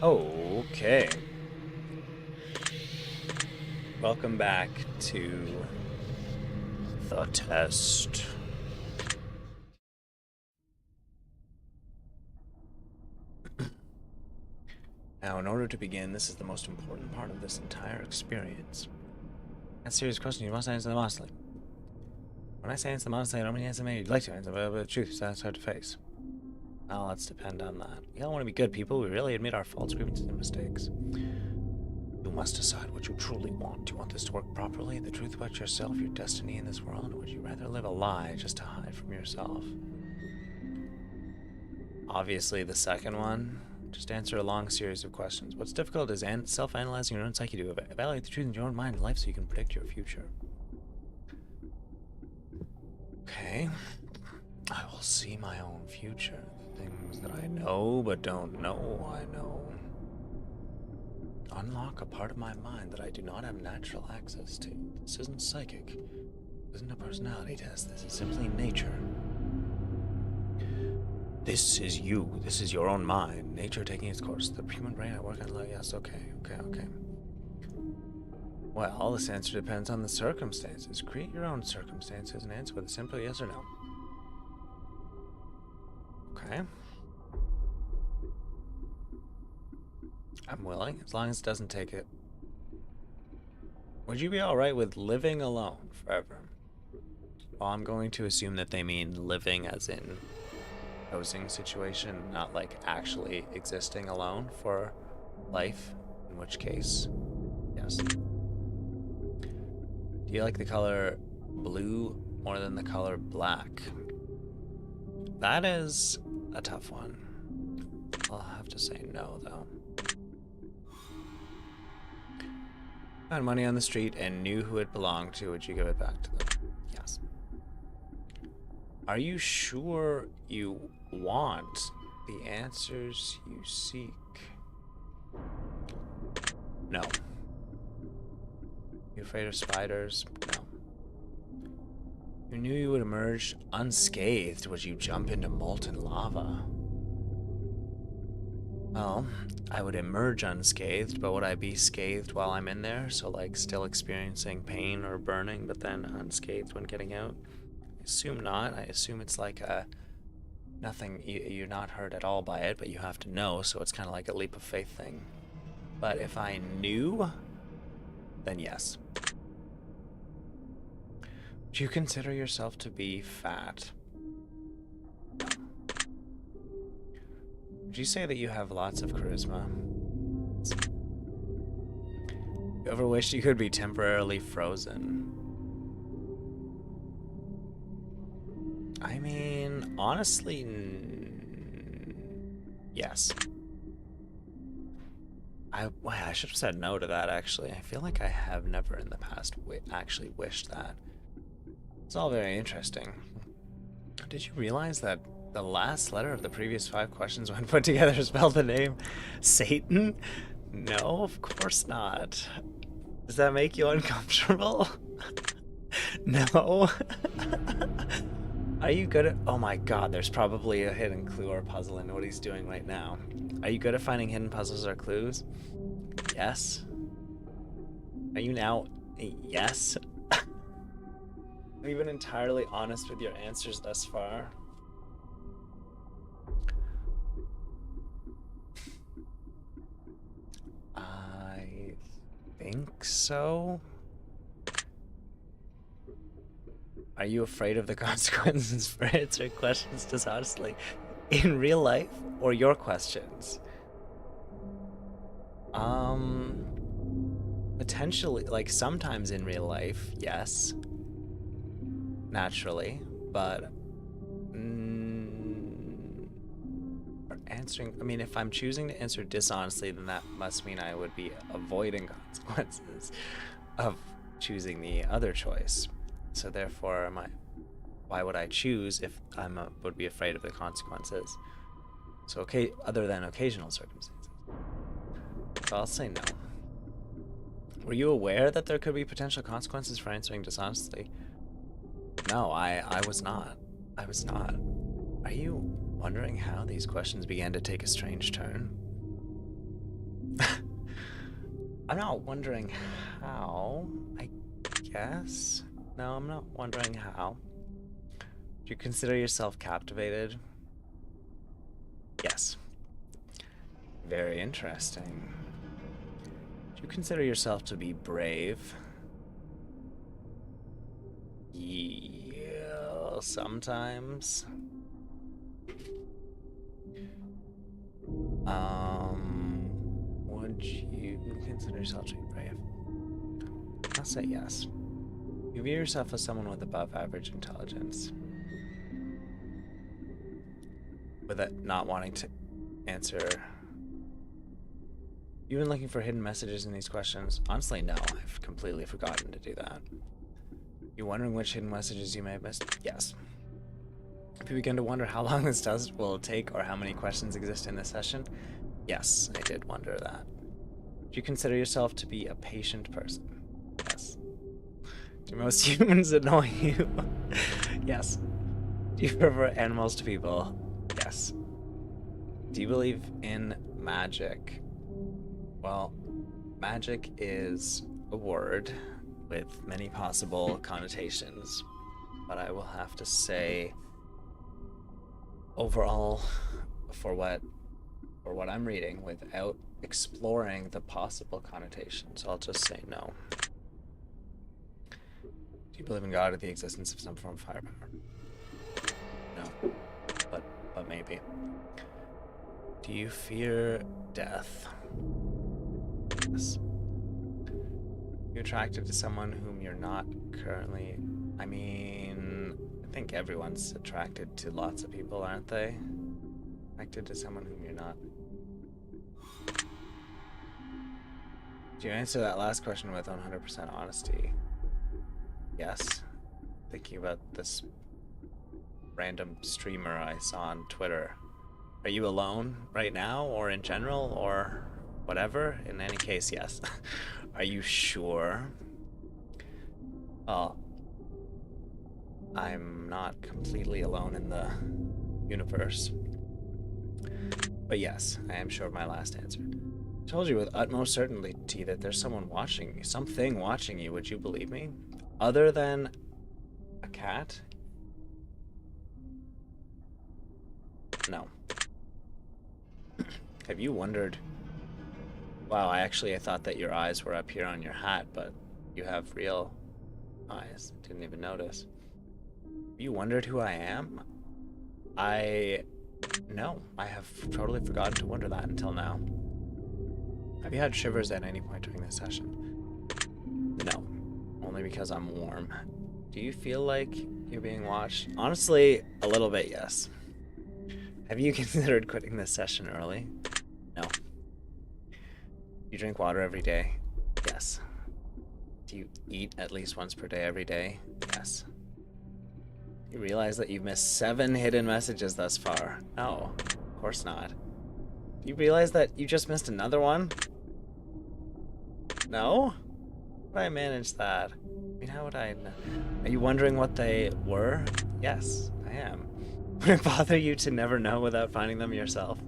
Okay. Welcome back to the test. Now, in order to begin, this is the most important part of this entire experience. That's a serious question. You must answer them honestly. When I say answer them honestly, I don't mean answer them you'd like to answer, but the truth is that's hard to face. Well, let's depend on that. We all want to be good people. We really admit our faults, grievances, and mistakes. You must decide what you truly want. Do you want this to work properly? The truth about yourself, your destiny in this world? Or would you rather live a lie just to hide from yourself? Obviously, the second one. Just answer a long series of questions. What's difficult is self-analyzing your own psyche to evaluate the truth in your own mind and life so you can predict your future. Okay. I will see my own future. Things that I know but don't know I know. Unlock a part of my mind that I do not have natural access to. This isn't psychic. This isn't a personality test. This is simply nature. This is you. This is your own mind. Nature taking its course. The human brain at work. Yes, okay. Well, this answer depends on the circumstances. Create your own circumstances and answer with a simple yes or no. Okay. I'm willing, as long as it doesn't take it. Would you be alright with living alone forever? Well, I'm going to assume that they mean living as in housing situation, not like actually existing alone for life, in which case, yes. Do you like the color blue more than the color black? That is a tough one. I'll have to say no, though. Found money on the street and knew who it belonged to. Would you give it back to them? Yes. Are you sure you want the answers you seek? No. You afraid of spiders? No. You knew you would emerge unscathed. Would you jump into molten lava? Well, I would emerge unscathed, but would I be scathed while I'm in there? So, like, still experiencing pain or burning, but then unscathed when getting out? I assume not. I assume it's like nothing, you're not hurt at all by it, but you have to know, so it's kind of like a leap of faith thing. But if I knew, then yes. Would you consider yourself to be fat? Would you say that you have lots of charisma? You ever wish you could be temporarily frozen? I mean, honestly, yes. I should have said no to that, actually. I feel like I have never in the past actually wished that. It's all very interesting. Did you realize that the last letter of the previous 5 questions when put together spelled the name Satan? No, of course not. Does that make you uncomfortable? No? Are you good at... Oh my god, there's probably a hidden clue or puzzle in what he's doing right now. Are you good at finding hidden puzzles or clues? Yes. Are you now... Yes? Have you been entirely honest with your answers thus far? I think so. Are you afraid of the consequences for answering questions dishonestly in real life or your questions? Potentially, like sometimes in real life, yes. Naturally, but answering, I mean, if I'm choosing to answer dishonestly, then that must mean I would be avoiding consequences of choosing the other choice. So therefore, why would I choose if I would be afraid of the consequences? So okay, other than occasional circumstances. So I'll say no. Were you aware that there could be potential consequences for answering dishonestly? No, I was not. I was not. Are you wondering how these questions began to take a strange turn? I'm not wondering how, I guess. No, I'm not wondering how. Do you consider yourself captivated? Yes. Very interesting. Do you consider yourself to be brave? Yeah, sometimes. Would you consider yourself to be brave? I'll say yes. You view yourself as someone with above average intelligence. With it not wanting to answer. You've been looking for hidden messages in these questions? Honestly, no. I've completely forgotten to do that. You're wondering which hidden messages you may have missed? Yes. If you begin to wonder how long this test will take or how many questions exist in this session? Yes, I did wonder that. Do you consider yourself to be a patient person? Yes. Do most humans annoy you? Yes. Do you prefer animals to people? Yes. Do you believe in magic? Well, magic is a word with many possible connotations, but I will have to say overall, for what I'm reading, without exploring the possible connotations, I'll just say no. Do you believe in God or the existence of some form of higher power? No, but maybe. Do you fear death? Yes. You're attracted to someone whom you're not currently. I mean, I think everyone's attracted to lots of people, aren't they? Attracted to someone whom you're not. Do you answer that last question with 100% honesty? Yes. Thinking about this random streamer I saw on Twitter. Are you alone right now, or in general, or whatever? In any case, yes. Are you sure? Well, I'm not completely alone in the universe. But yes, I am sure of my last answer. I told you with utmost certainty that there's someone watching you, something watching you. Would you believe me? Other than a cat? No. Have you wondered? Wow, I thought that your eyes were up here on your hat, but you have real eyes. Didn't even notice. Have you wondered who I am? No, I have totally forgotten to wonder that until now. Have you had shivers at any point during this session? No, only because I'm warm. Do you feel like you're being watched? Honestly, a little bit, yes. Have you considered quitting this session early? No. You drink water every day? Yes. Do you eat at least once per day every day? Yes. You realize that you've missed 7 hidden messages thus far? No, of course not. Do you realize that you just missed another one? No? How would I manage that? I mean, how would I... Are you wondering what they were? Yes, I am. Would it bother you to never know without finding them yourself?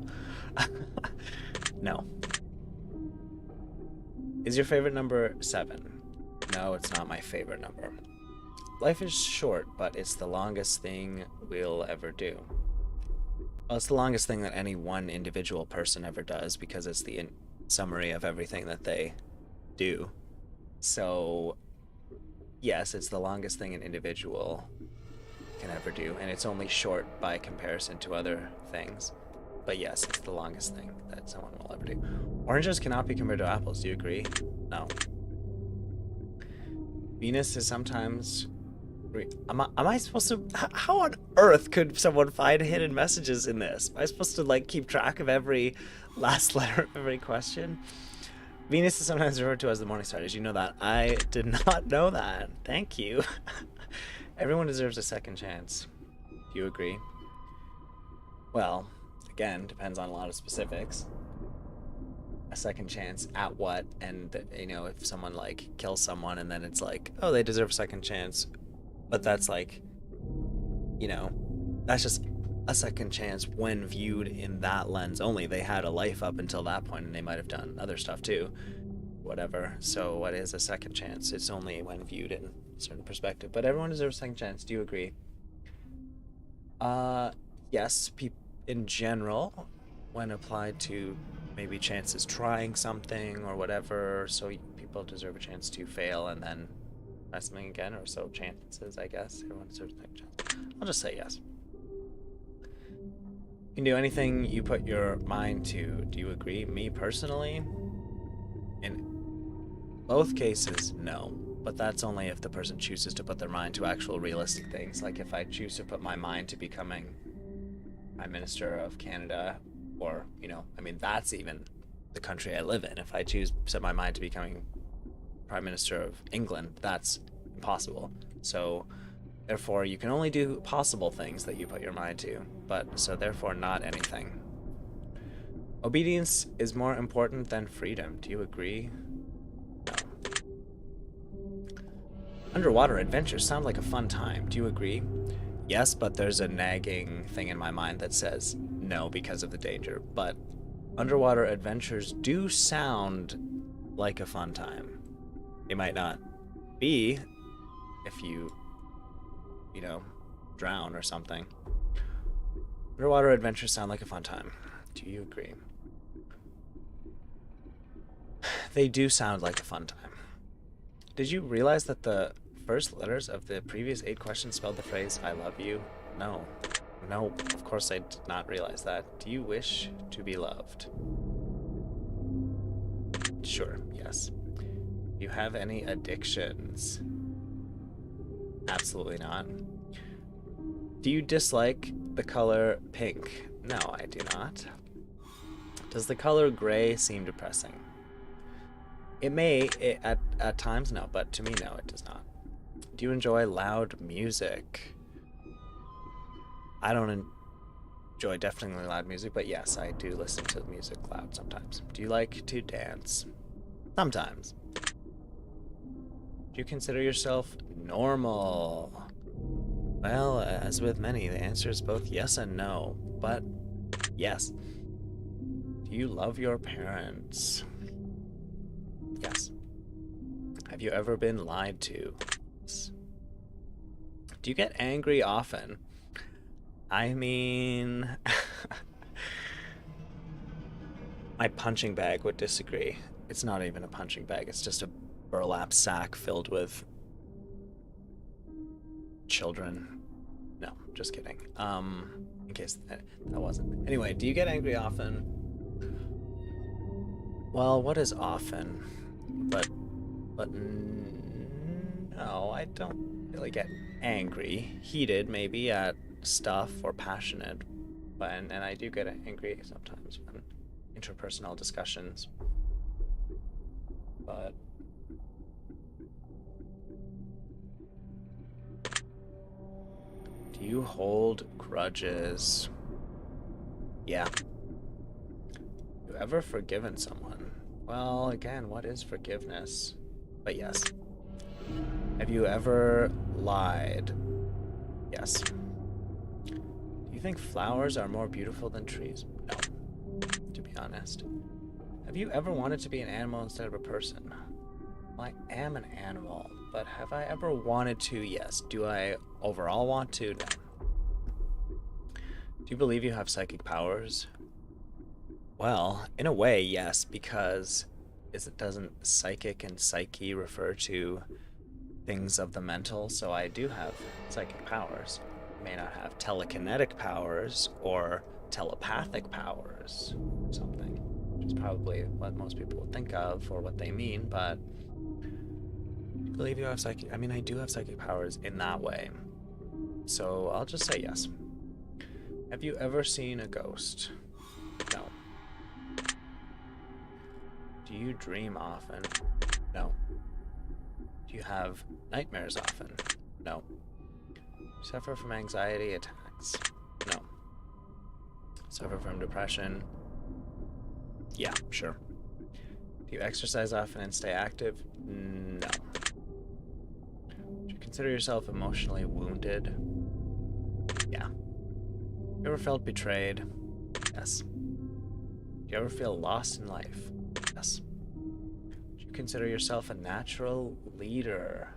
No. Is your favorite number 7? No, it's not my favorite number. Life is short, but it's the longest thing we'll ever do. Well, it's the longest thing that any one individual person ever does, because it's the summary of everything that they do. So, yes, it's the longest thing an individual can ever do, and it's only short by comparison to other things. But yes, it's the longest thing that someone will ever do. Oranges cannot be compared to apples, do you agree? No. Venus is sometimes... Am I supposed to... How on earth could someone find hidden messages in this? Am I supposed to, like, keep track of every last letter of every question? Venus is sometimes referred to as the morning star. Did you know that? I did not know that. Thank you. Everyone deserves a second chance. Do you agree? Well, again, depends on a lot of specifics. A second chance at what? And, you know, if someone, like, kills someone and then it's like, oh, they deserve a second chance. But that's like, you know, that's just a second chance when viewed in that lens only. They had a life up until that point, and they might have done other stuff too. Whatever. So what is a second chance? It's only when viewed in a certain perspective. But everyone deserves a second chance. Do you agree? Yes. In general, when applied to maybe chances trying something or whatever, so people deserve a chance to fail and then try something again, or so chances, I guess. Everyone deserves a second chance. I'll just say yes. You can do anything you put your mind to. Do you agree? Me personally, in both cases, no. But that's only if the person chooses to put their mind to actual realistic things. Like if I choose to put my mind to becoming Prime Minister of Canada, or, you know, I mean, that's even the country I live in. If I choose to set my mind to becoming Prime Minister of England, that's impossible. So therefore, you can only do possible things that you put your mind to, but so therefore not anything. Obedience is more important than freedom. Do you agree? No. Underwater adventures sound like a fun time. Do you agree? Yes, but there's a nagging thing in my mind that says no because of the danger. But underwater adventures do sound like a fun time. They might not be if you know, drown or something. Underwater adventures sound like a fun time. Do you agree? They do sound like a fun time. Did you realize that the first letters of the previous 8 questions spelled the phrase, I love you? No. No, of course I did not realize that. Do you wish to be loved? Sure, yes. Do you have any addictions? Absolutely not. Do you dislike the color pink? No, I do not. Does the color gray seem depressing? It may, at times, no, but to me, no, it does not. Do you enjoy loud music? I don't enjoy definitely loud music, but yes, I do listen to music loud sometimes. Do you like to dance? Sometimes. Do you consider yourself normal? Well, as with many, the answer is both yes and no, but yes. Do you love your parents? Yes. Have you ever been lied to? Yes. Do you get angry often? I mean, my punching bag would disagree. It's not even a punching bag, it's just a burlap sack filled with children. No, just kidding. In case that wasn't. Anyway, do you get angry often? Well, what is often? But no, I don't really get angry. Heated, maybe, at stuff, or passionate. But, and I do get angry sometimes when interpersonal discussions. But do you hold grudges? Yeah. Have you ever forgiven someone? Well, again, what is forgiveness? But yes. Have you ever lied? Yes. Do you think flowers are more beautiful than trees? No, to be honest. Have you ever wanted to be an animal instead of a person? Well, I am an animal, but have I ever wanted to? Yes. Do I overall want to? No. Do you believe you have psychic powers? Well, in a way, yes, because doesn't psychic and psyche refer to things of the mental? So I do have psychic powers. I may not have telekinetic powers or telepathic powers or something, which is probably what most people would think of or what they mean, but I believe you have psychic. I mean, I do have psychic powers in that way. So I'll just say yes. Have you ever seen a ghost? No. Do you dream often? No. Do you have nightmares often? No. Do you suffer from anxiety attacks? No. Suffer from depression? Yeah, sure. Do you exercise often and stay active? No. Do you consider yourself emotionally wounded? Yeah. You ever felt betrayed? Yes. Do you ever feel lost in life? Yes. Do you consider yourself a natural leader?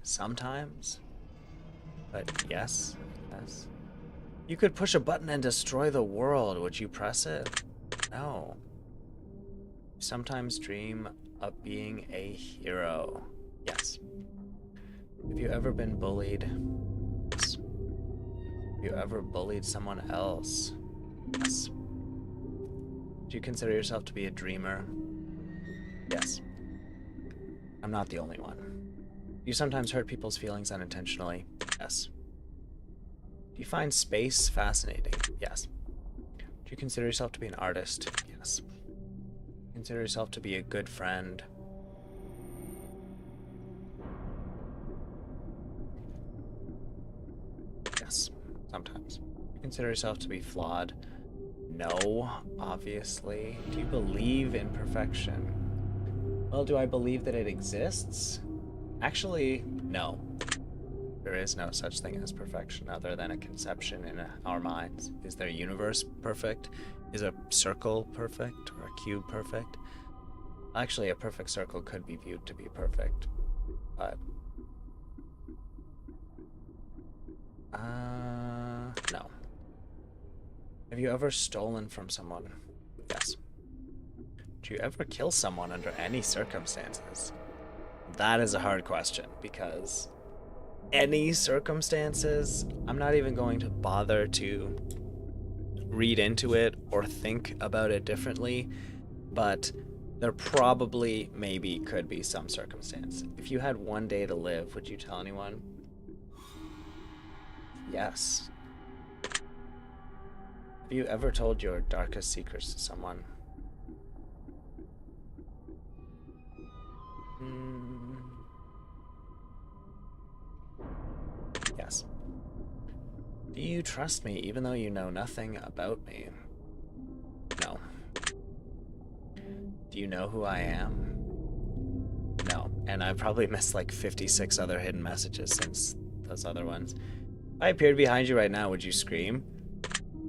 Sometimes. But yes, yes. You could push a button and destroy the world. Would you press it? No. You sometimes dream of being a hero. Yes. Have you ever been bullied? Yes. Have you ever bullied someone else? Yes. Do you consider yourself to be a dreamer? Yes. I'm not the only one. You sometimes hurt people's feelings unintentionally? Yes. Do you find space fascinating? Yes. Do you consider yourself to be an artist? Yes. Do you consider yourself to be a good friend? Yes. Sometimes. Do you consider yourself to be flawed? No, obviously. Do you believe in perfection? Well, do I believe that it exists? Actually, no. There is no such thing as perfection other than a conception in our minds. Is their universe perfect? Is a circle perfect or a cube perfect? Actually, a perfect circle could be viewed to be perfect, but no. Have you ever stolen from someone? Yes. Do you ever kill someone under any circumstances? That is a hard question because any circumstances, I'm not even going to bother to read into it or think about it differently, but there probably maybe could be some circumstance. If you had one day to live, would you tell anyone? Yes. Have you ever told your darkest secrets to someone? Yes. Do you trust me even though you know nothing about me? No. Do you know who I am? No. And I've probably missed like 56 other hidden messages since those other ones. If I appeared behind you right now, would you scream?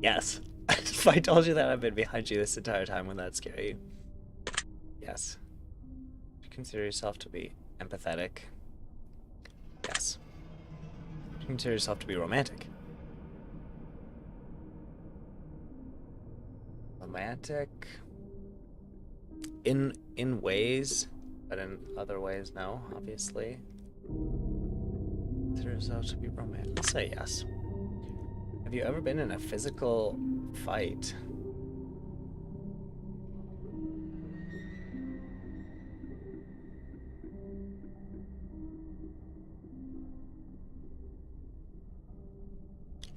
Yes. If I told you that I've been behind you this entire time, would that scare you? Yes. Do you consider yourself to be empathetic? Yes. Do you consider yourself to be romantic? Romantic? In ways, but in other ways, no, obviously. Consider yourself to be romantic. I'll say yes. Have you ever been in a physical fight?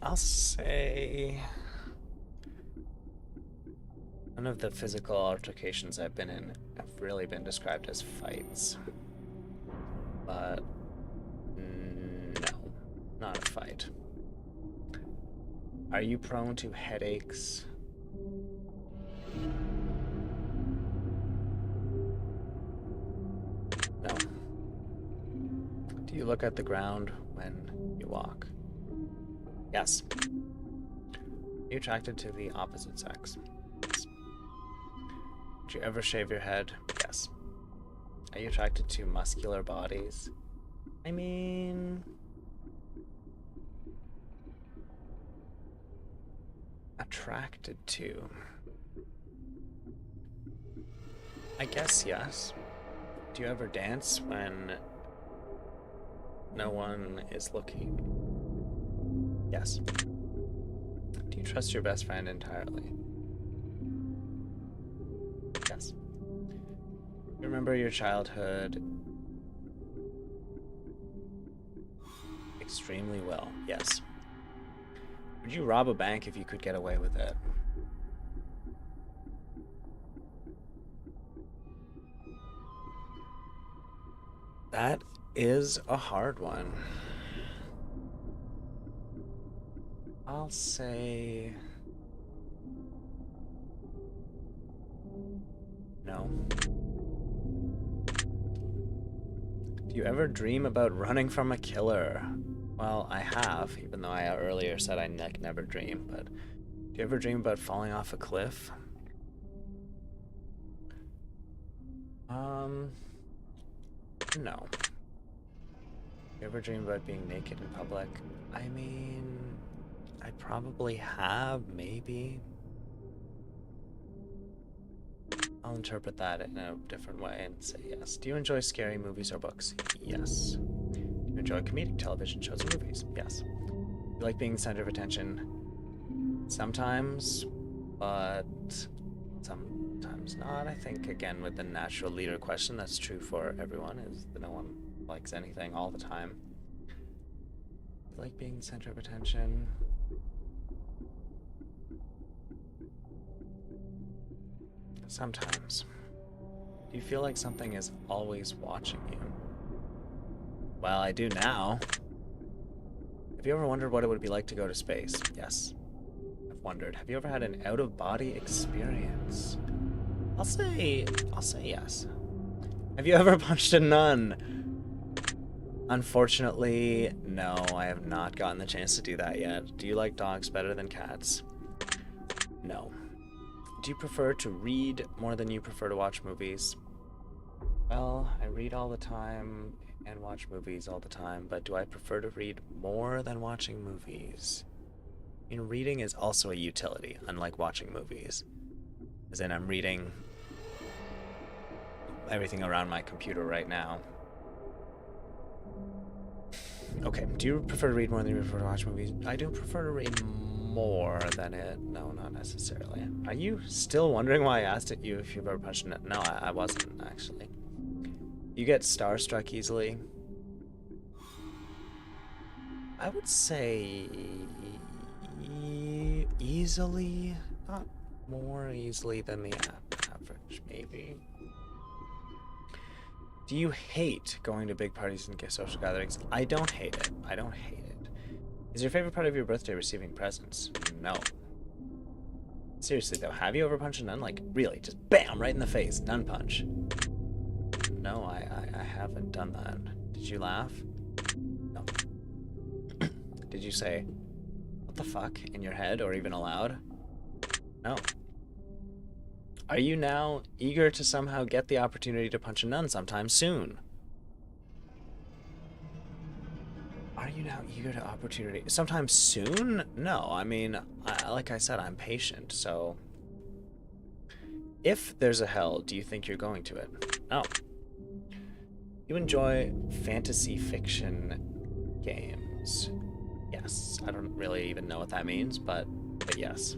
I'll say none of the physical altercations I've been in have really been described as fights. But no, not a fight. Are you prone to headaches? No. Do you look at the ground when you walk? Yes. Are you attracted to the opposite sex? Yes. Did you ever shave your head? Yes. Are you attracted to muscular bodies? I mean, attracted to. I guess yes. Do you ever dance when no one is looking? Yes. Do you trust your best friend entirely? Yes. You remember your childhood extremely well? Yes. Would you rob a bank if you could get away with it? That is a hard one. I'll say no. Do Do you ever dream about running from a killer? Well, I have, even though I earlier said I never dream, but do you ever dream about falling off a cliff? No. You ever dream about being naked in public? I mean, I probably have, maybe. I'll interpret that in a different way and say yes. Do you enjoy scary movies or books? Yes. Do you enjoy comedic television shows or movies? Yes. Do you like being the center of attention? Sometimes, but sometimes not. I think, again, with the natural leader question, that's true for everyone, is that no one likes anything all the time. You like being the center of attention? Sometimes. Do you feel like something is always watching you? Well, I do now. Have you ever wondered what it would be like to go to space? Yes. I've wondered. Have you ever had an out-of-body experience? I'll say yes. Have you ever punched a nun? Unfortunately, no, I have not gotten the chance to do that yet. Do you like dogs better than cats? No. Do you prefer to read more than you prefer to watch movies? Well, I read all the time and watch movies all the time, but do I prefer to read more than watching movies? I mean, reading is also a utility, unlike watching movies. As in, I'm reading everything around my computer right now. Okay, do you prefer to read more than you prefer to watch movies? I do prefer to read more than it. No, not necessarily. Are you still wondering why I asked it you if you've ever punched it? No, I wasn't, actually. You get starstruck easily? I would say easily, not more easily than the average, maybe. Do you hate going to big parties and social gatherings? I don't hate it. I don't hate it. Is your favorite part of your birthday receiving presents? No. Seriously though, have you ever punched a nun? Like, really, just bam, right in the face, nun punch. No, I haven't done that. Did you laugh? No. Did you say, what the fuck, in your head or even aloud? No. Are you now eager to somehow get the opportunity to punch a nun sometime soon? Are you now eager to opportunity sometime soon? No, I mean, like I said, I'm patient, so if there's a hell, do you think you're going to it? No. You enjoy fantasy fiction games? Yes. I don't really even know what that means, but yes.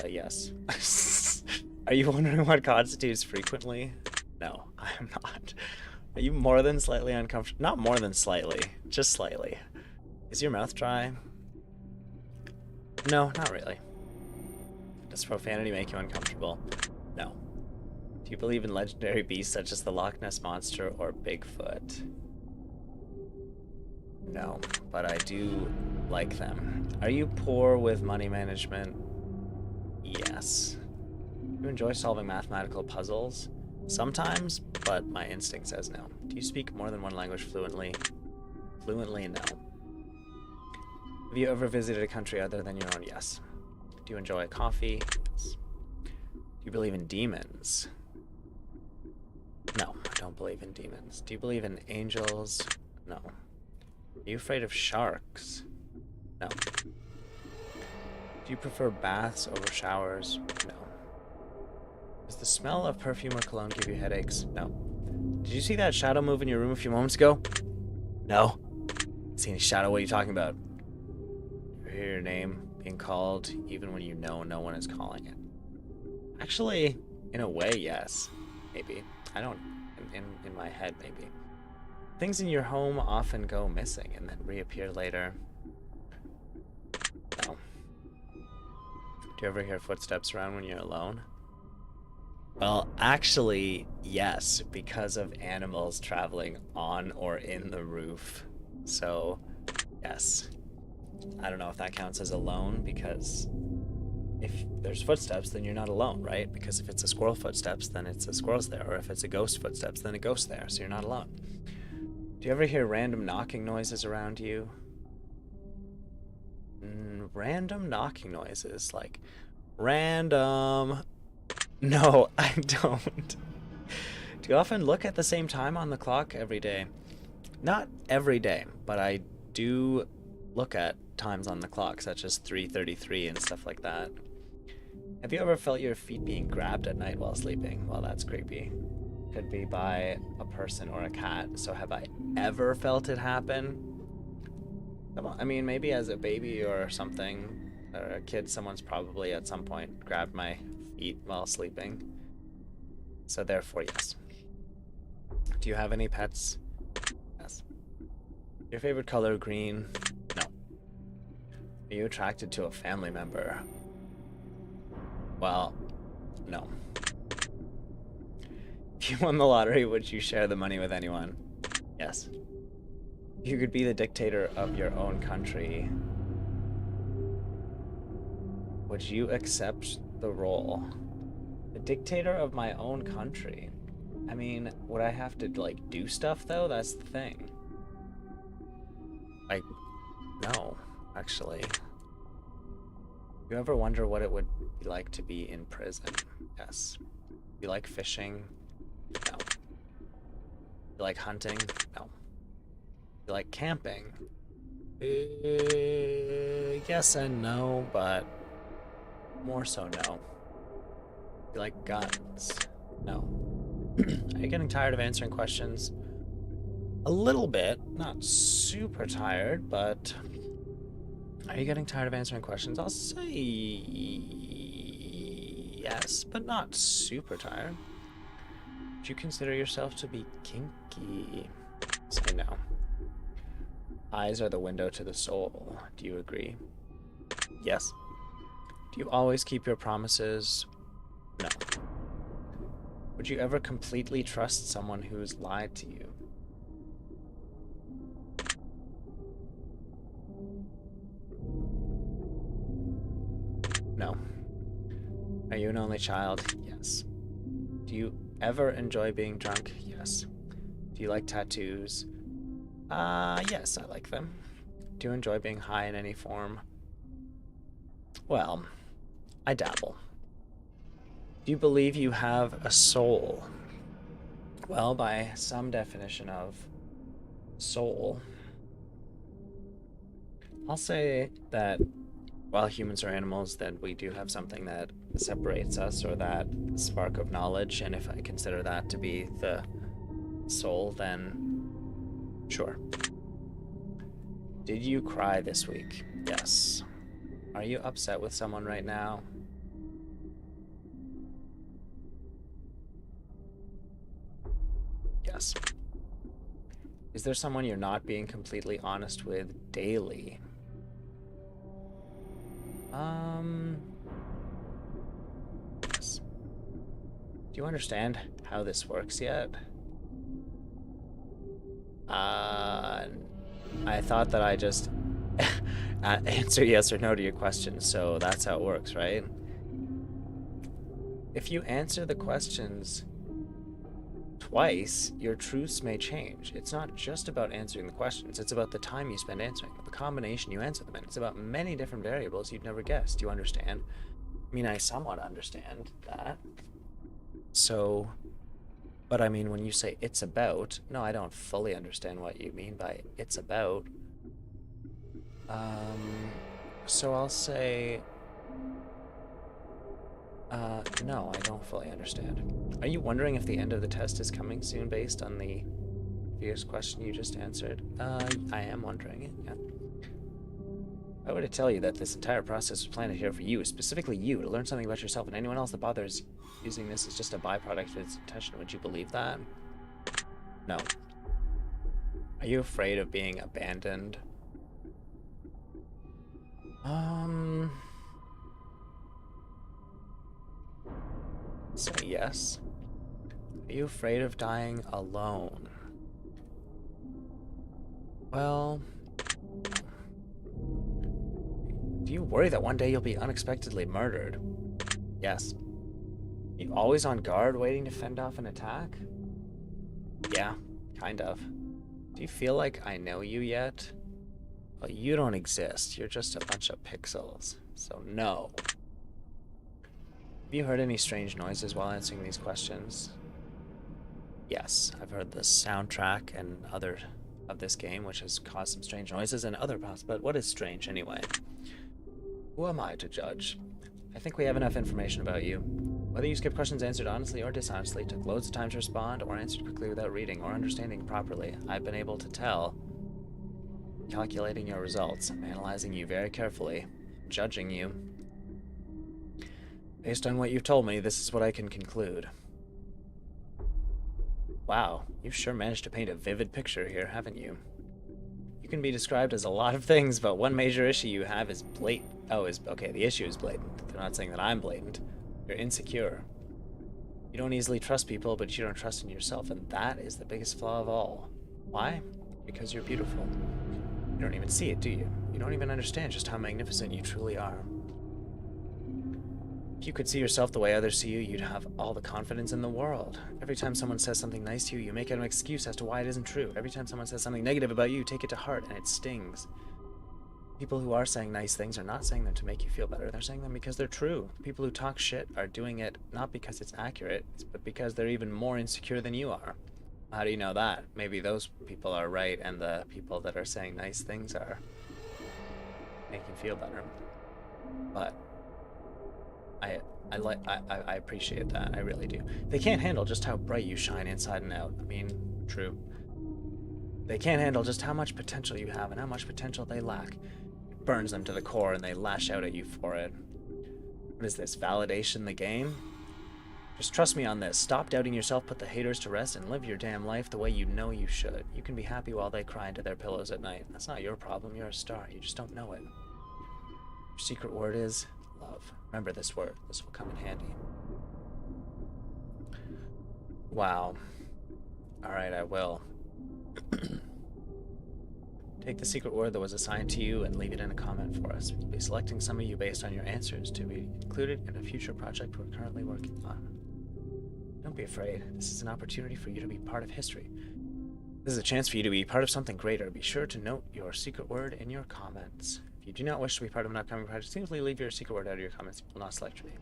Yes. Are you wondering what constitutes frequently? No, I am not. Are you more than slightly uncomfortable? Not more than slightly, just slightly. Is your mouth dry? No, not really. Does profanity make you uncomfortable? No. Do you believe in legendary beasts such as the Loch Ness Monster or Bigfoot? No, but I do like them. Are you poor with money management? Yes. Do you enjoy solving mathematical puzzles? Sometimes, but my instinct says no. Do you speak more than one language fluently? Fluently, no. Have you ever visited a country other than your own? Yes. Do you enjoy coffee? Yes. Do you believe in demons? No, I don't believe in demons. Do you believe in angels? No. Are you afraid of sharks? No. Do you prefer baths over showers? No. Does the smell of perfume or cologne give you headaches? No. Did you see that shadow move in your room a few moments ago? No. See any shadow? What are you talking about? You hear your name being called even when you know no one is calling it. Actually, in a way, yes. Maybe. I don't... In my head, maybe. Things in your home often go missing and then reappear later. No. Do you ever hear footsteps around when you're alone? Well, actually, yes, because of animals traveling on or in the roof. So, yes. I don't know if that counts as alone, because if there's footsteps, then you're not alone, right? Because if it's a squirrel footsteps, then it's a squirrel's there. Or if it's a ghost footsteps, then a ghost there, so you're not alone. Do you ever hear random knocking noises around you? Random knocking noises, like random. No, I don't. Do you often look at the same time on the clock every day? Not every day, but I do look at times on the clock, such as 3:33 and stuff like that. Have you ever felt your feet being grabbed at night while sleeping? Well, that's creepy. Could be by a person or a cat. So have I ever felt it happen? I mean, maybe as a baby or something, or a kid, someone's probably at some point grabbed my feet while sleeping. So therefore, yes. Do you have any pets? Yes. Your favorite color, green? No. Are you attracted to a family member? Well, no. If you won the lottery, would you share the money with anyone? Yes. If you could be the dictator of your own country, would you accept the role? The dictator of my own country? I mean, would I have to, like, do stuff, though? That's the thing. Like, no, actually. You ever wonder what it would be like to be in prison? Yes. You like fishing? No. You like hunting? No. You like camping? Yes and no, but more so no. You like guns? No. Are you getting tired of answering questions? A little bit. Not super tired, but... Are you getting tired of answering questions? I'll say yes, but not super tired. Would you consider yourself to be kinky? Say no. Eyes are the window to the soul. Do you agree? Yes. Do you always keep your promises? No. Would you ever completely trust someone who's lied to you? No. Are you an only child? Yes. Do you ever enjoy being drunk? Yes. Do you like tattoos? Yes, I like them. Do you enjoy being high in any form? Well, I dabble. Do you believe you have a soul? Well, by some definition of soul, I'll say that while humans are animals, then we do have something that separates us, or that spark of knowledge, and if I consider that to be the soul, then sure. Did you cry this week? Yes. Are you upset with someone right now? Yes. Is there someone you're not being completely honest with daily? Yes. Do you understand how this works yet? I thought that I just answer yes or no to your question, so that's how it works, right? If you answer the questions twice, your truths may change. It's not just about answering the questions, it's about the time you spend answering them, the combination you answer them in. It's about many different variables you'd never guessed. Do you understand? I mean, I somewhat understand that. So, but I mean, when you say it's about, no, I don't fully understand what you mean by it's about. So I'll say, no, I don't fully understand. Are you wondering if the end of the test is coming soon based on the previous question you just answered? I am wondering it, yeah. I were to tell you that this entire process was planned here for you, specifically you, to learn something about yourself, and anyone else that bothers using this is just a byproduct of its intention. Would you believe that? No. Are you afraid of being abandoned? Say yes. Are you afraid of dying alone? Well, Do you worry that one day you'll be unexpectedly murdered? Yes. You always on guard, waiting to fend off an attack? Yeah, kind of. Do you feel like I know you yet? Well, you don't exist. You're just a bunch of pixels. So no. Have you heard any strange noises while answering these questions? Yes, I've heard the soundtrack and other of this game, which has caused some strange noises and other problems. But what is strange anyway? Who am I to judge? I think we have enough information about you. Whether you skip questions answered honestly or dishonestly, took loads of time to respond, or answered quickly without reading or understanding properly, I've been able to tell. Calculating your results, I'm analyzing you very carefully, judging you. Based on what you've told me, this is what I can conclude. Wow, you've sure managed to paint a vivid picture here, haven't you? You can be described as a lot of things, but one major issue you have is blatant. Okay, the issue is blatant. They're not saying that I'm blatant. You're insecure. You don't easily trust people, but you don't trust in yourself, and that is the biggest flaw of all. Why? Because you're beautiful. You don't even see it, do you? You don't even understand just how magnificent you truly are. If you could see yourself the way others see you, you'd have all the confidence in the world. Every time someone says something nice to you, you make an excuse as to why it isn't true. Every time someone says something negative about you, you take it to heart, and it stings. People who are saying nice things are not saying them to make you feel better. They're saying them because they're true. People who talk shit are doing it not because it's accurate, but because they're even more insecure than you are. How do you know that? Maybe those people are right, and the people that are saying nice things are making you feel better. But I appreciate that. I really do. They can't handle just how bright you shine inside and out. I mean, true. They can't handle just how much potential you have and how much potential they lack. It burns them to the core and they lash out at you for it. What is this, validation the game? Just trust me on this. Stop doubting yourself, put the haters to rest, and live your damn life the way you know you should. You can be happy while they cry into their pillows at night. That's not your problem. You're a star. You just don't know it. Your secret word is love. Remember this word. This will come in handy. Wow. Alright, I will. Take the secret word that was assigned to you and leave it in a comment for us. We'll be selecting some of you based on your answers to be included in a future project we're currently working on. Don't be afraid. This is an opportunity for you to be part of history. This is a chance for you to be part of something greater. Be sure to note your secret word in your comments. If you do not wish to be part of an upcoming project, simply leave your secret word out of your comments. We will not select your name.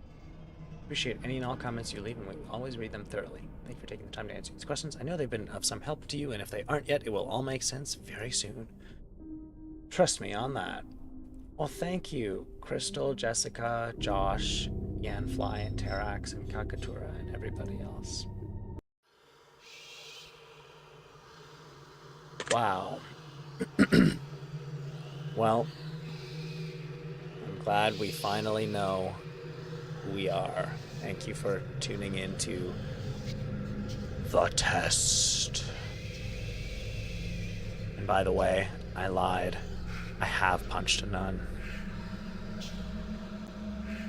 Appreciate any and all comments you leave, and we will always read them thoroughly. Thank you for taking the time to answer these questions. I know they've been of some help to you, and if they aren't yet, it will all make sense very soon. Trust me on that. Well, thank you, Crystal, Jessica, Josh, Yanfly, and Terax, and Kakatura, and everybody else. Wow. Well, I'm glad we finally know who we are. Thank you for tuning in to The Test. And by the way, I lied. I have punched a nun.